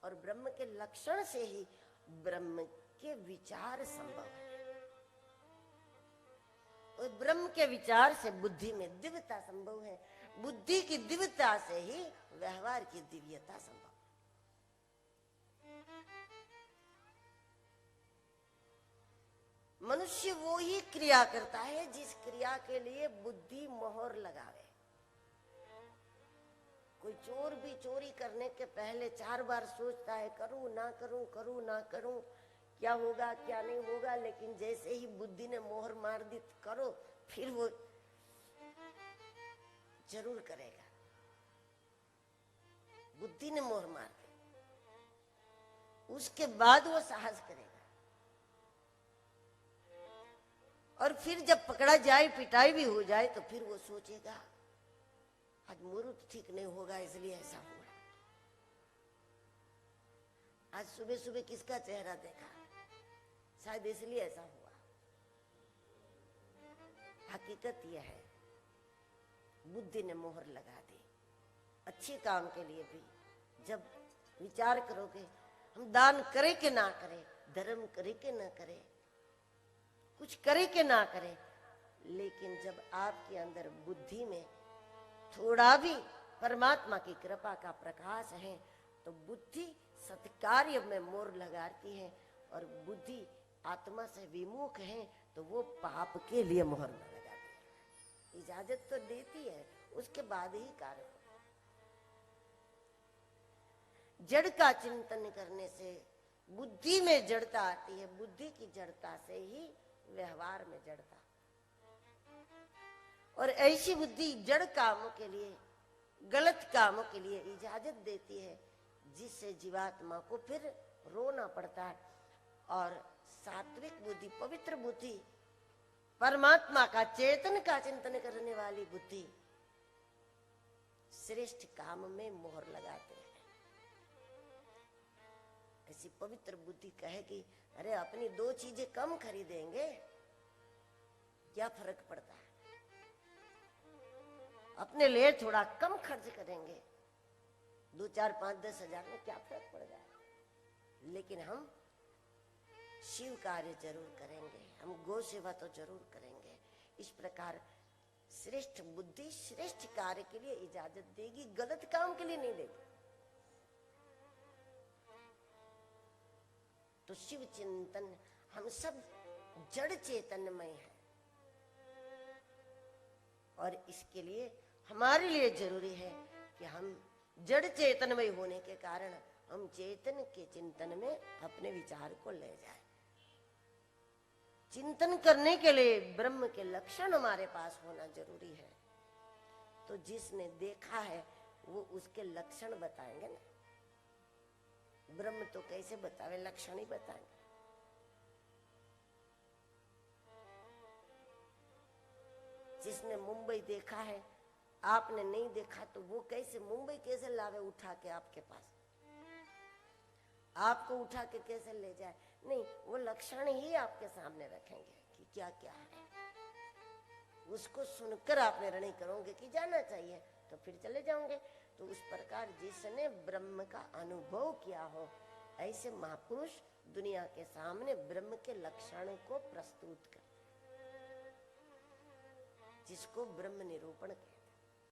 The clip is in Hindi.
और ब्रह्म के लक्षण से ही ब्रह्म के विचार संभव है। और ब्रह्म के विचार से बुद्धि में दिव्यता संभव है, बुद्धि की दिव्यता से ही व्यवहार की दिव्यता संभव है। मनुष्य वो ही क्रिया करता है जिस क्रिया के लिए बुद्धि मोहर लगावे। कोई चोर भी चोरी करने के पहले 4 बार सोचता है, करूं ना करूं, करूं ना करूं, क्या होगा क्या नहीं होगा, लेकिन जैसे ही बुद्धि ने मोहर मार दी करो, फिर वो जरूर करेगा। बुद्धि ने मोहर मार दी, उसके बाद वो साहस करेगा। और फिर जब पकड़ा जाए, पिटाई भी हो जाए, तो फिर वो सोचेगा आज मुहूर्त ठीक नहीं होगा इसलिए ऐसा हुआ। आज सुबह सुबह किसका चेहरा देखा, शायद इसलिए ऐसा हुआ। हकीकत यह है बुद्धि ने मोहर लगा दी। अच्छे काम के लिए भी जब विचार करोगे, हम दान करें कि ना करें, धर्म करें कि ना करें, कुछ करे कि ना करे, लेकिन जब आपके अंदर बुद्धि में थोड़ा भी परमात्मा की कृपा का प्रकाश है तो बुद्धि सत्कार्य में मोहर लगाती है। और बुद्धि आत्मा से विमुख है तो वो पाप के लिए मोहर न लगाती है। इजाजत तो देती है, उसके बाद ही कार्य हो। जड़ का चिंतन करने से बुद्धि में जड़ता आती है, बुद्धि की जड़ता से ही व्यवहार में जड़ता। और ऐसी बुद्धि जड़ कामों के लिए, गलत कामों के लिए इजाजत देती है, जिससे जीवात्मा को फिर रोना पड़ता है। और सात्विक बुद्धि, पवित्र बुद्धि, परमात्मा का चेतन का चिंतन करने वाली बुद्धि श्रेष्ठ काम में मोहर लगाते हैं। ऐसी पवित्र बुद्धि कहेगी, अरे अपनी 2 चीजें कम खरीदेंगे, क्या फर्क पड़ता है, अपने लिए थोड़ा कम खर्च करेंगे, 2, 4, 5, 10 हजार में क्या फर्क पड़ जाए। लेकिन हम शिव कार्य जरूर करेंगे, हम गौ सेवा तो जरूर करेंगे। इस प्रकार श्रेष्ठ बुद्धि श्रेष्ठ कार्य के लिए इजाजत देगी, गलत काम के लिए नहीं देगी। तो शिव चिंतन, हम सब जड़ चेतनमय है और इसके लिए हमारे लिए जरूरी है कि हम जड़ चेतनमय होने के कारण हम चेतन के चिंतन में अपने विचार को ले जाए। चिंतन करने के लिए ब्रह्म के लक्षण हमारे पास होना जरूरी है। तो जिसने देखा है वो उसके लक्षण बताएंगे ना, ब्रह्म तो कैसे बतावे, लक्षण ही बताएंगे। जिसने मुंबई देखा है, आपने नहीं देखा, तो वो कैसे मुंबई कैसे लावे उठा के आपके पास, आपको उठा के कैसे ले जाए? नहीं, वो लक्षण ही आपके सामने रखेंगे कि क्या क्या है। उसको सुनकर आप निर्णय करोगे कि जाना चाहिए, तो फिर चले जाओगे। तो उस प्रकार जिसने ब्रह्म का अनुभव किया हो, ऐसे महापुरुष दुनिया के सामने ब्रह्म के लक्षण को प्रस्तुत कर, जिसको ब्रह्म निरूपण कहते हैं।